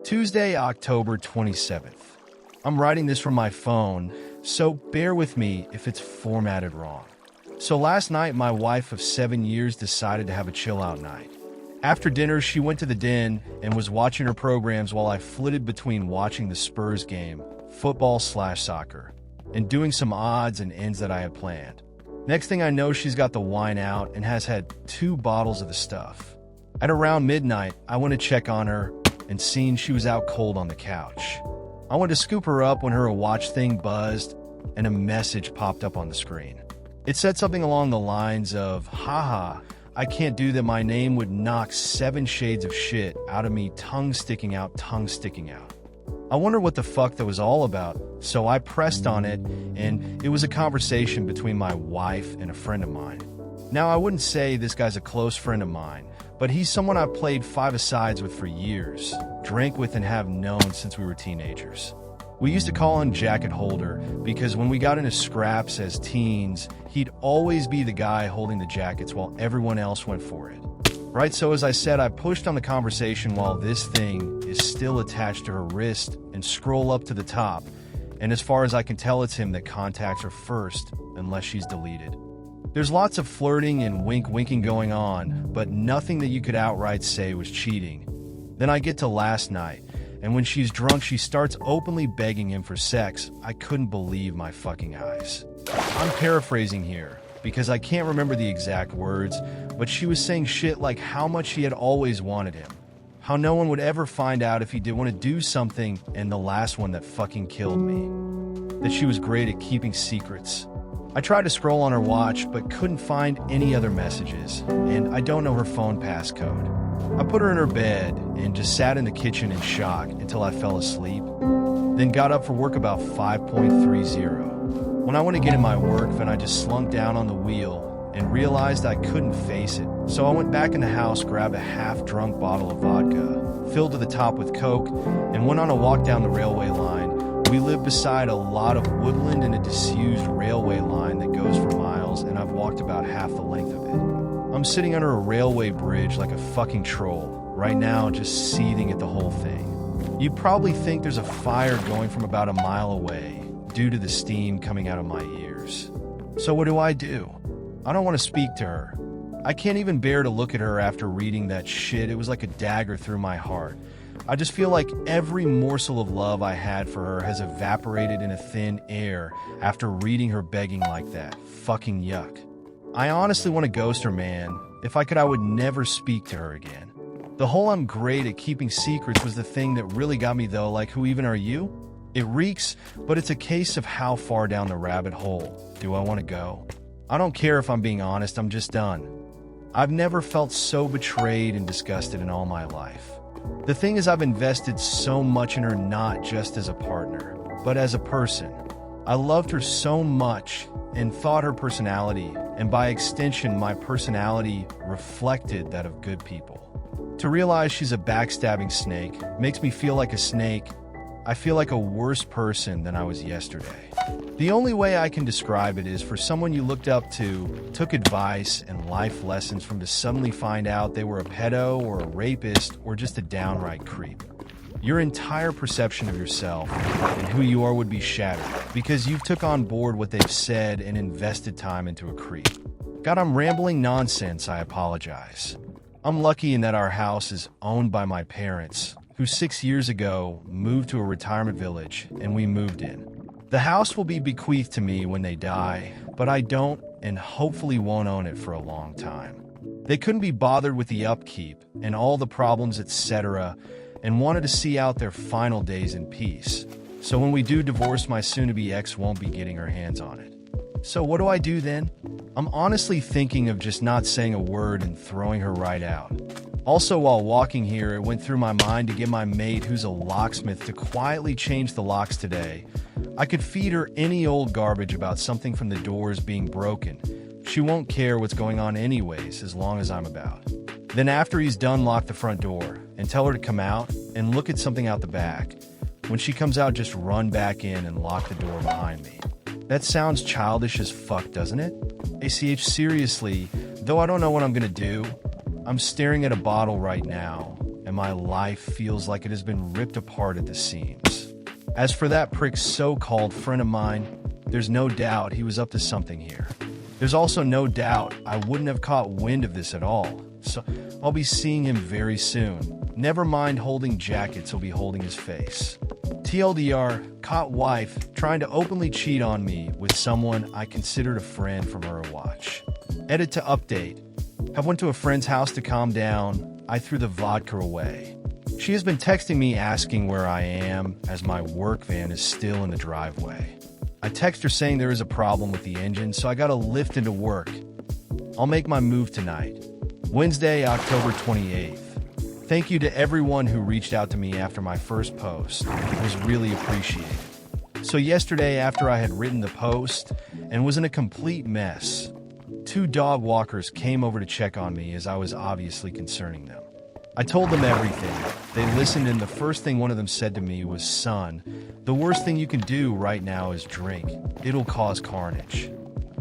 Tuesday, October 27th. I'm writing this from my phone, so bear with me if it's formatted wrong. So last night, my wife of 7 years decided to have a chill-out night. After dinner, she went to the den and was watching her programs while I flitted between watching the Spurs game, football/soccer, and doing some odds and ends that I had planned. Next thing I know, she's got the wine out and has had 2 bottles of the stuff. At around midnight, I went to check on her and seen she was out cold on the couch. I went to scoop her up when her watch thing buzzed and a message popped up on the screen. It said something along the lines of, "Haha, I can't do that. My name would knock 7 shades of shit out of me, tongue sticking out. I wonder what the fuck that was all about, so I pressed on it, and it was a conversation between my wife and a friend of mine. Now, I wouldn't say this guy's a close friend of mine, but he's someone I've played 5-a-sides with for years, drank with and have known since we were teenagers. We used to call him Jacket Holder because when we got into scraps as teens, he'd always be the guy holding the jackets while everyone else went for it. Right, so as I said, I pushed on the conversation while this thing is still attached to her wrist and scroll up to the top, and as far as I can tell, it's him that contacts her first, unless she's deleted. There's lots of flirting and winking going on, but nothing that you could outright say was cheating. Then I get to last night, and when she's drunk, she starts openly begging him for sex. I couldn't believe my fucking eyes. I'm paraphrasing here, because I can't remember the exact words, but she was saying shit like how much she had always wanted him, how no one would ever find out if he did want to do something, and the last one that fucking killed me, that she was great at keeping secrets. I tried to scroll on her watch, but couldn't find any other messages, and I don't know her phone passcode. I put her in her bed and just sat in the kitchen in shock until I fell asleep, then got up for work about 5:30. When I went to get in my work van, I just slumped down on the wheel and realized I couldn't face it. So I went back in the house, grabbed a half-drunk bottle of vodka, filled to the top with Coke, and went on a walk down the railway line. We live beside a lot of woodland and a disused railway line that goes for miles, and I've walked about half the length of it. I'm sitting under a railway bridge like a fucking troll, right now just seething at the whole thing. You'd probably think there's a fire going from about a mile away due to the steam coming out of my ears. So what do? I don't want to speak to her. I can't even bear to look at her after reading that shit. It was like a dagger through my heart. I just feel like every morsel of love I had for her has evaporated in a thin air after reading her begging like that. Fucking yuck. I honestly want to ghost her, man. If I could, I would never speak to her again. The whole "I'm great at keeping secrets" was the thing that really got me though, like who even are you? It reeks, but it's a case of how far down the rabbit hole do I want to go? I don't care if I'm being honest, I'm just done. I've never felt so betrayed and disgusted in all my life. The thing is, I've invested so much in her, not just as a partner, but as a person. I loved her so much and thought her personality, and by extension my personality, reflected that of good people. To realize she's a backstabbing snake makes me feel like a snake. I feel like a worse person than I was yesterday. The only way I can describe it is for someone you looked up to, took advice and life lessons from, to suddenly find out they were a pedo or a rapist or just a downright creep. Your entire perception of yourself and who you are would be shattered because you took on board what they've said and invested time into a creep. God, I'm rambling nonsense, I apologize. I'm lucky in that our house is owned by my parents, who 6 years ago moved to a retirement village and we moved in. The house will be bequeathed to me when they die, but I don't and hopefully won't own it for a long time. They couldn't be bothered with the upkeep and all the problems, etc., and wanted to see out their final days in peace. So when we do divorce, my soon-to-be ex won't be getting her hands on it. So what do I do then? I'm honestly thinking of just not saying a word and throwing her right out. Also, while walking here, it went through my mind to get my mate, who's a locksmith, to quietly change the locks today. I could feed her any old garbage about something from the doors being broken. She won't care what's going on anyways, as long as I'm about. Then after he's done, lock the front door and tell her to come out and look at something out the back. When she comes out, just run back in and lock the door behind me. That sounds childish as fuck, doesn't it? ACH, seriously, though I don't know what I'm gonna do. I'm staring at a bottle right now, and my life feels like it has been ripped apart at the seams. As for that prick's so-called friend of mine, there's no doubt he was up to something here. There's also no doubt I wouldn't have caught wind of this at all, so I'll be seeing him very soon. Never mind holding jackets, he'll be holding his face. TLDR, caught wife trying to openly cheat on me with someone I considered a friend from iwatch. Edit to update. I went to a friend's house to calm down. I threw the vodka away. She has been texting me asking where I am, as my work van is still in the driveway. I text her saying there is a problem with the engine, so I got a lift into work. I'll make my move tonight. Wednesday, October 28th. Thank you to everyone who reached out to me after my first post. It was really appreciated. So yesterday, after I had written the post and was in a complete mess, 2 dog walkers came over to check on me as I was obviously concerning them. I told them everything. They listened, and the first thing one of them said to me was, "Son, the worst thing you can do right now is drink. It'll cause carnage."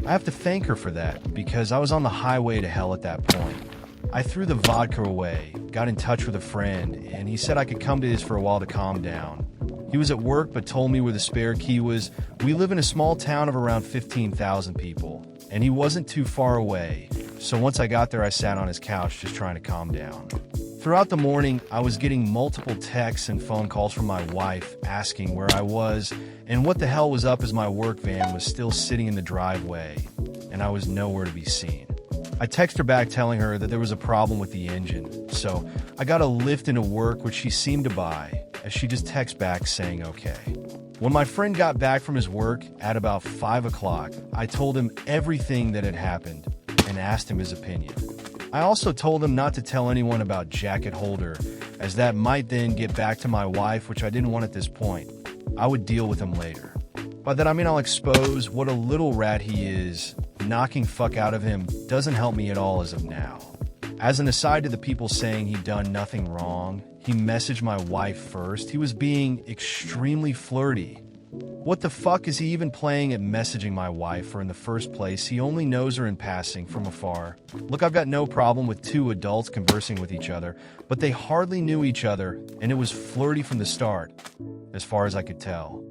I have to thank her for that, because I was on the highway to hell at that point. I threw the vodka away, got in touch with a friend, and he said I could come to his for a while to calm down. He was at work but told me where the spare key was. We live in a small town of around 15,000 people, and he wasn't too far away. So once I got there, I sat on his couch just trying to calm down. Throughout the morning, I was getting multiple texts and phone calls from my wife asking where I was and what the hell was up, as my work van was still sitting in the driveway and I was nowhere to be seen. I text her back telling her that there was a problem with the engine, so I got a lift into work, which she seemed to buy, as she just texts back saying okay. When my friend got back from his work at about 5 o'clock, I told him everything that had happened and asked him his opinion. I also told him not to tell anyone about jacket holder, as that might then get back to my wife, which I didn't want at this point. I would deal with him later. By that I mean I'll expose what a little rat he is. Knocking fuck out of him doesn't help me at all as of now. As an aside to the people saying he'd done nothing wrong, he messaged my wife first. He was being extremely flirty. What the fuck is he even playing at messaging my wife for in the first place? He only knows her in passing from afar. Look, I've got no problem with 2 adults conversing with each other, but they hardly knew each other, and it was flirty from the start, as far as I could tell.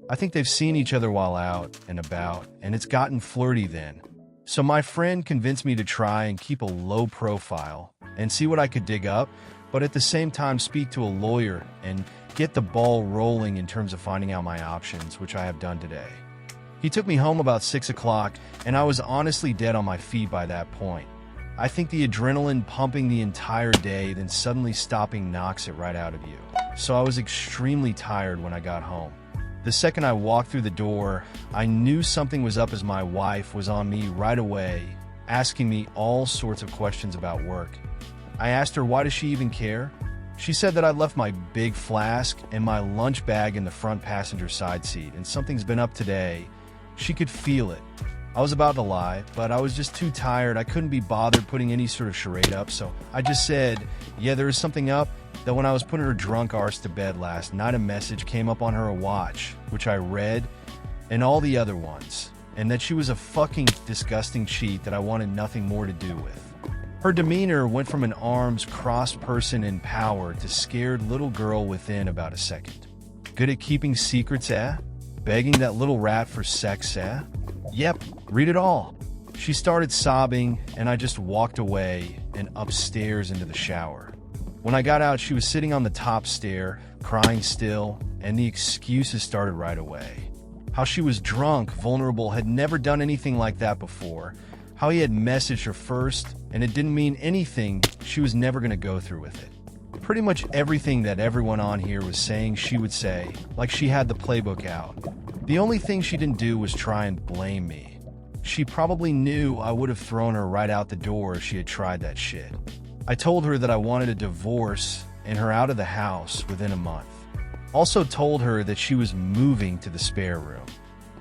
I think they've seen each other while out and about, and it's gotten flirty then. So my friend convinced me to try and keep a low profile and see what I could dig up, but at the same time speak to a lawyer and get the ball rolling in terms of finding out my options, which I have done today. He took me home about 6 o'clock, and I was honestly dead on my feet by that point. I think the adrenaline pumping the entire day, then suddenly stopping knocks it right out of you. So I was extremely tired when I got home. The second I walked through the door, I knew something was up, as my wife was on me right away, asking me all sorts of questions about work. I asked her, why does she even care? She said that I left my big flask and my lunch bag in the front passenger side seat, and something's been up today. She could feel it. I was about to lie, but I was just too tired. I couldn't be bothered putting any sort of charade up, so I just said, yeah, there is something up. That when I was putting her drunk arse to bed last night, a message came up on her watch, which I read, and all the other ones, and that she was a fucking disgusting cheat that I wanted nothing more to do with. Her demeanor went from an arms-crossed person in power to scared little girl within about a second. Good at keeping secrets, eh? Begging that little rat for sex, eh? Yep, read it all. She started sobbing, and I just walked away and upstairs into the shower. When I got out, she was sitting on the top stair, crying still, and the excuses started right away. How she was drunk, vulnerable, had never done anything like that before. How he had messaged her first, and it didn't mean anything, she was never going to go through with it. Pretty much everything that everyone on here was saying she would say, like she had the playbook out. The only thing she didn't do was try and blame me. She probably knew I would have thrown her right out the door if she had tried that shit. I told her that I wanted a divorce and her out of the house within a month. Also told her that she was moving to the spare room.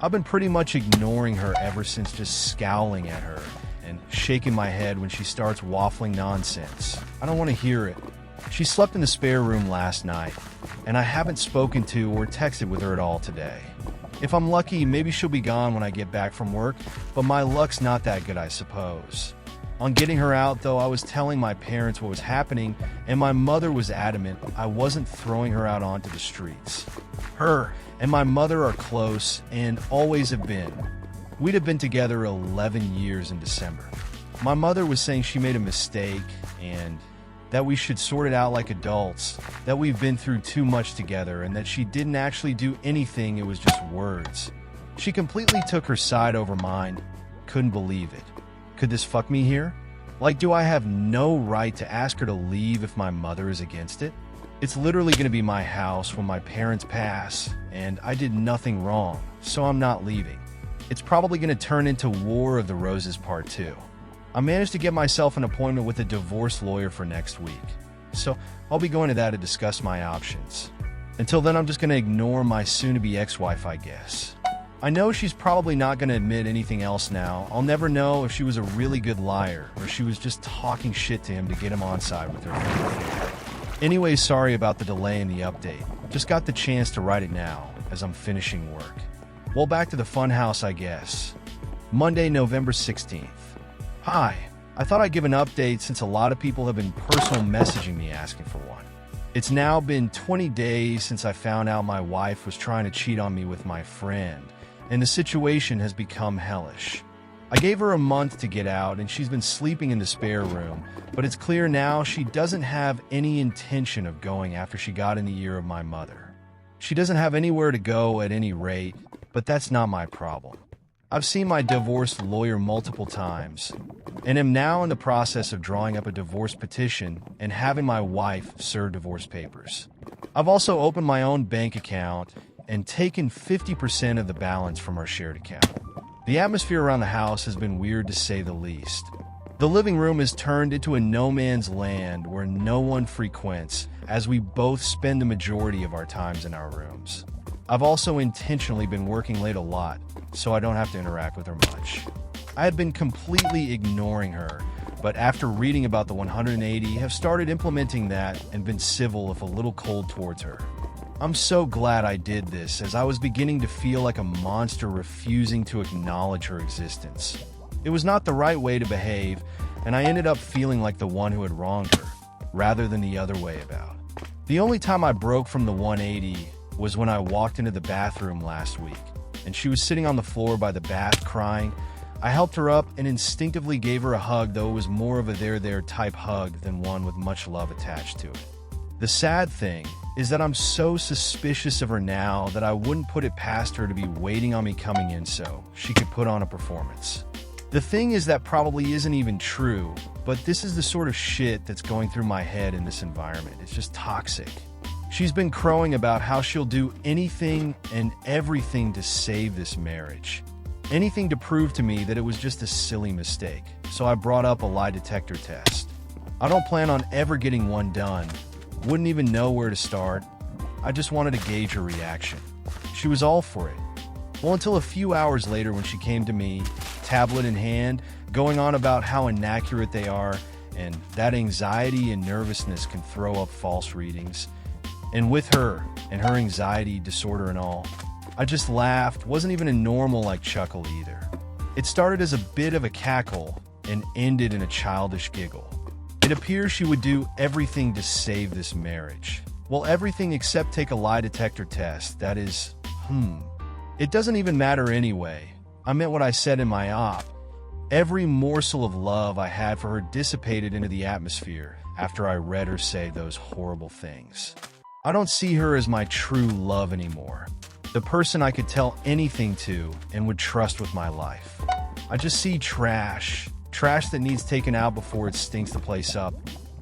I've been pretty much ignoring her ever since, just scowling at her and shaking my head when she starts waffling nonsense. I don't want to hear it. She slept in the spare room last night, and I haven't spoken to or texted with her at all today. If I'm lucky, maybe she'll be gone when I get back from work, but my luck's not that good, I suppose. On getting her out, though, I was telling my parents what was happening, and my mother was adamant I wasn't throwing her out onto the streets. Her and my mother are close and always have been. We'd have been together 11 years in December. My mother was saying she made a mistake and that we should sort it out like adults, that we've been through too much together, and that she didn't actually do anything, it was just words. She completely took her side over mine. Couldn't believe it. Could this fuck me here? Like, do I have no right to ask her to leave if my mother is against it? It's literally going to be my house when my parents pass, and I did nothing wrong, so I'm not leaving. It's probably going to turn into War of the Roses Part 2. I managed to get myself an appointment with a divorce lawyer for next week, so I'll be going to that to discuss my options. Until then, I'm just going to ignore my soon-to-be ex-wife, I guess. I know she's probably not going to admit anything else now. I'll never know if she was a really good liar or she was just talking shit to him to get him on side with her. Anyway, sorry about the delay in the update. Just got the chance to write it now as I'm finishing work. Well, back to the funhouse, I guess. Monday, November 16th. Hi, I thought I'd give an update since a lot of people have been personal messaging me asking for one. It's now been 20 days since I found out my wife was trying to cheat on me with my friend, and the situation has become hellish. I gave her a month to get out, and she's been sleeping in the spare room, but it's clear now she doesn't have any intention of going after she got in the ear of my mother. She doesn't have anywhere to go at any rate, but that's not my problem. I've seen my divorce lawyer multiple times, and am now in the process of drawing up a divorce petition and having my wife serve divorce papers. I've also opened my own bank account and taken 50% of the balance from our shared account. The atmosphere around the house has been weird to say the least. The living room is turned into a no-man's land where no one frequents, as we both spend the majority of our times in our rooms. I've also intentionally been working late a lot, so I don't have to interact with her much. I had been completely ignoring her, but after reading about the 180, have started implementing that and been civil if a little cold towards her. I'm so glad I did this, as I was beginning to feel like a monster refusing to acknowledge her existence. It was not the right way to behave, and I ended up feeling like the one who had wronged her, rather than the other way about. The only time I broke from the 180 was when I walked into the bathroom last week, and she was sitting on the floor by the bath crying. I helped her up and instinctively gave her a hug, though it was more of a there type hug than one with much love attached to it. The sad thing is that I'm so suspicious of her now that I wouldn't put it past her to be waiting on me coming in so she could put on a performance. The thing is that probably isn't even true, but this is the sort of shit that's going through my head in this environment. It's just toxic. She's been crowing about how she'll do anything and everything to save this marriage. Anything to prove to me that it was just a silly mistake. So I brought up a lie detector test. I don't plan on ever getting one done. Wouldn't even know where to start. I just wanted to gauge her reaction. She was all for it. Well, until a few hours later when she came to me, tablet in hand, going on about how inaccurate they are, and that anxiety and nervousness can throw up false readings. And with her, and her anxiety disorder and all, I just laughed, wasn't even a normal chuckle either. It started as a bit of a cackle and ended in a childish giggle. It appears she would do everything to save this marriage. Well, everything except take a lie detector test, that is, It doesn't even matter anyway. I meant what I said in my op. Every morsel of love I had for her dissipated into the atmosphere after I read her say those horrible things. I don't see her as my true love anymore. The person I could tell anything to and would trust with my life. I just see trash that needs taken out before it stinks the place up.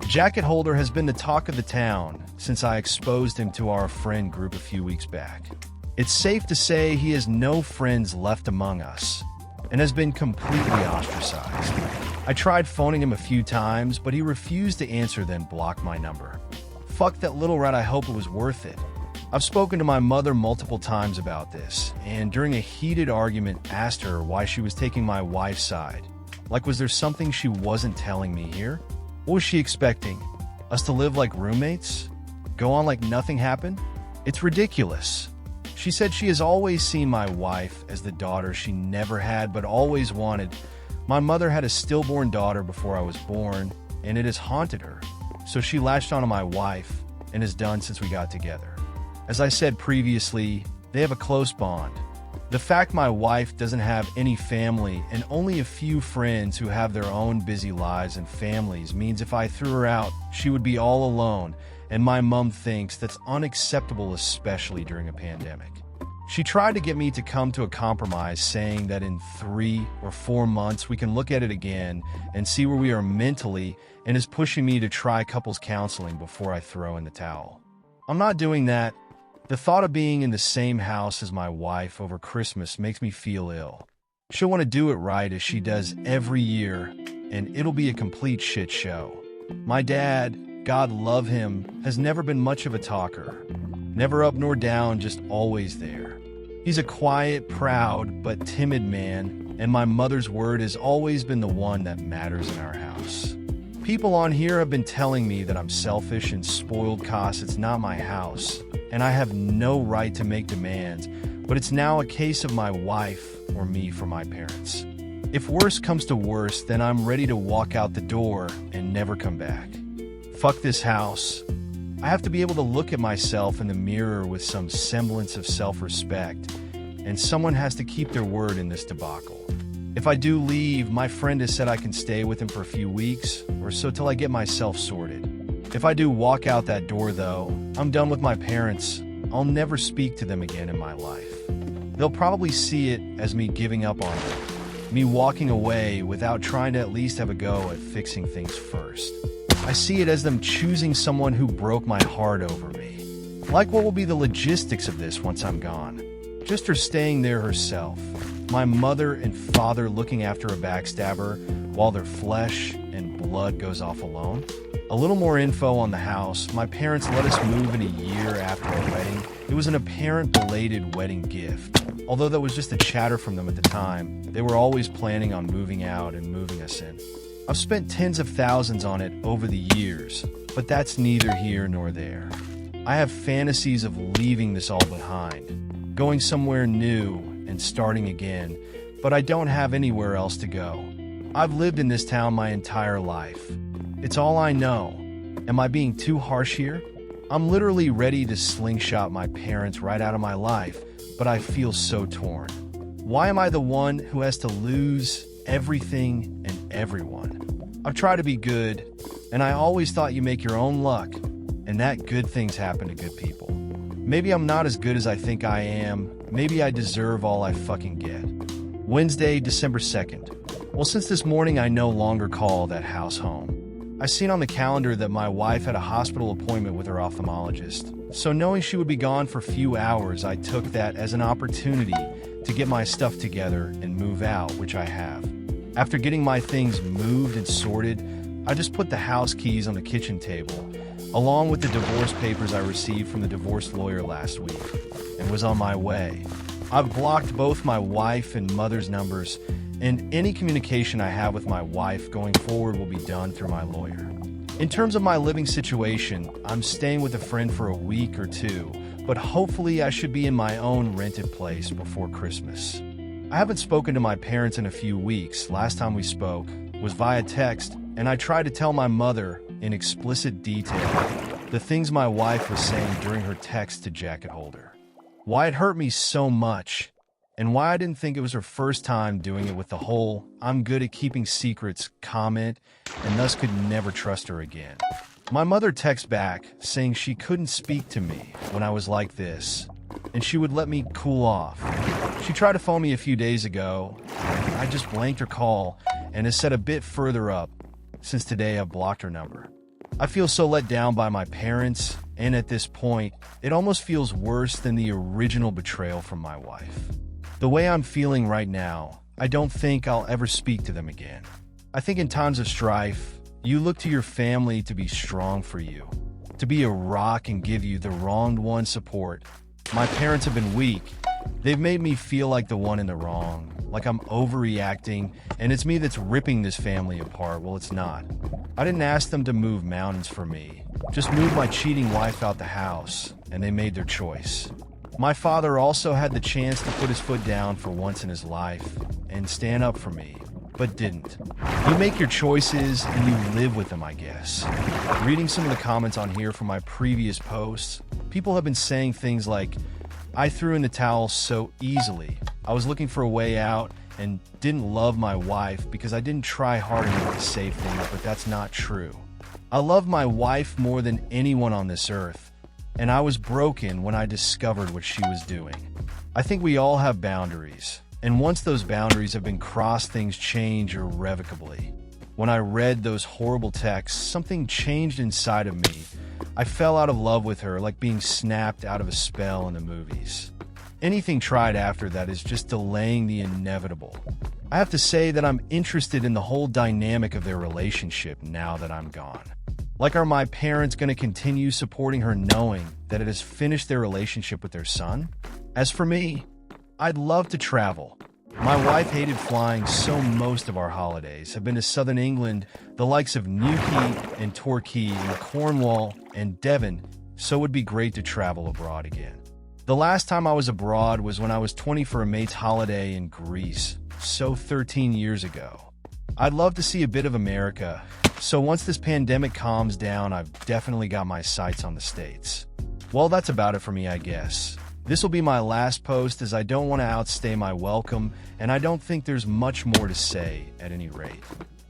Jacket Holder has been the talk of the town since I exposed him to our friend group a few weeks back. It's safe to say he has no friends left among us and has been completely ostracized. I tried phoning him a few times, but he refused to answer, then blocked my number. Fuck that little rat, I hope it was worth it. I've spoken to my mother multiple times about this, and during a heated argument asked her why she was taking my wife's side. Was there something she wasn't telling me here? What was she expecting? Us to live like roommates? Go on like nothing happened? It's ridiculous. She said she has always seen my wife as the daughter she never had but always wanted, My mother had a stillborn daughter before I was born, and it has haunted her. So she latched onto my wife, and has done since we got together. As I said previously, they have a close bond. The fact my wife doesn't have any family and only a few friends who have their own busy lives and families means if I threw her out, she would be all alone, and my mom thinks that's unacceptable, especially during a pandemic. She tried to get me to come to a compromise, saying that in 3 or 4 months we can look at it again and see where we are mentally, and is pushing me to try couples counseling before I throw in the towel. I'm not doing that. The thought of being in the same house as my wife over Christmas makes me feel ill. She'll want to do it right as she does every year, and it'll be a complete shit show. My dad, God love him, has never been much of a talker. Never up nor down, just always there. He's a quiet, proud, but timid man, and my mother's word has always been the one that matters in our house. People on here have been telling me that I'm selfish and spoiled cause it's not my house, and I have no right to make demands, but it's now a case of my wife or me for my parents. If worse comes to worse, then I'm ready to walk out the door and never come back. Fuck this house. I have to be able to look at myself in the mirror with some semblance of self-respect, and someone has to keep their word in this debacle. If I do leave, my friend has said I can stay with him for a few weeks or so till I get myself sorted. If I do walk out that door, though, I'm done with my parents. I'll never speak to them again in my life. They'll probably see it as me giving up on them, me walking away without trying to at least have a go at fixing things first. I see it as them choosing someone who broke my heart over me. Like, what will be the logistics of this once I'm gone? Just her staying there herself. My mother and father looking after a backstabber while their flesh and blood goes off alone? A little more info on the house. My parents let us move in a year after our wedding. It was an apparent belated wedding gift. Although that was just a chatter from them at the time, they were always planning on moving out and moving us in. I've spent tens of thousands on it over the years, but that's neither here nor there. I have fantasies of leaving this all behind, going somewhere new and starting again, but I don't have anywhere else to go. I've lived in this town my entire life. It's all I know. Am I being too harsh here? I'm literally ready to slingshot my parents right out of my life, but I feel so torn. Why am I the one who has to lose everything and everyone? I've tried to be good, and I always thought you make your own luck, and that good things happen to good people. Maybe I'm not as good as I think I am. Maybe I deserve all I fucking get. Wednesday, December 2nd. Well, since this morning, I no longer call that house home. I seen on the calendar that my wife had a hospital appointment with her ophthalmologist. So knowing she would be gone for a few hours, I took that as an opportunity to get my stuff together and move out, which I have. After getting my things moved and sorted, I just put the house keys on the kitchen table, along with the divorce papers I received from the divorce lawyer last week, and was on my way. I've blocked both my wife and mother's numbers, and any communication I have with my wife going forward will be done through my lawyer. In terms of my living situation, I'm staying with a friend for a week or two, but hopefully I should be in my own rented place before Christmas. I haven't spoken to my parents in a few weeks. Last time we spoke was via text, and I tried to tell my mother in explicit detail the things my wife was saying during her text to jacket holder. Why it hurt me so much, and why I didn't think it was her first time doing it with the whole "I'm good at keeping secrets" comment, and thus could never trust her again. My mother texted back saying she couldn't speak to me when I was like this, and she would let me cool off. She tried to phone me a few days ago. I just blanked her call and has said a bit further up since today I've blocked her number. I feel so let down by my parents, and at this point, it almost feels worse than the original betrayal from my wife. The way I'm feeling right now, I don't think I'll ever speak to them again. I think in times of strife, you look to your family to be strong for you, to be a rock and give you the wronged one support. My parents have been weak. They've made me feel like the one in the wrong, like I'm overreacting, and it's me that's ripping this family apart. Well, it's not. I didn't ask them to move mountains for me, just move my cheating wife out the house, and they made their choice. My father also had the chance to put his foot down for once in his life and stand up for me, but didn't. You make your choices and you live with them, I guess. Reading some of the comments on here from my previous posts, people have been saying things like, I threw in the towel so easily. I was looking for a way out and didn't love my wife because I didn't try hard enough to save things, but that's not true. I love my wife more than anyone on this earth, and I was broken when I discovered what she was doing. I think we all have boundaries, and once those boundaries have been crossed, things change irrevocably. When I read those horrible texts, something changed inside of me. I fell out of love with her like being snapped out of a spell in the movies. Anything tried after that is just delaying the inevitable. I have to say that I'm interested in the whole dynamic of their relationship now that I'm gone. Like, are my parents going to continue supporting her knowing that it has finished their relationship with their son? As for me, I'd love to travel. My wife hated flying, so most of our holidays have been to southern England, the likes of Newquay and Torquay and Cornwall and Devon, so it would be great to travel abroad again. The last time I was abroad was when I was 20 for a mate's holiday in Greece, so 13 years ago. I'd love to see a bit of America, so once this pandemic calms down, I've definitely got my sights on the States. Well, that's about it for me, I guess. This will be my last post as I don't want to outstay my welcome, and I don't think there's much more to say at any rate.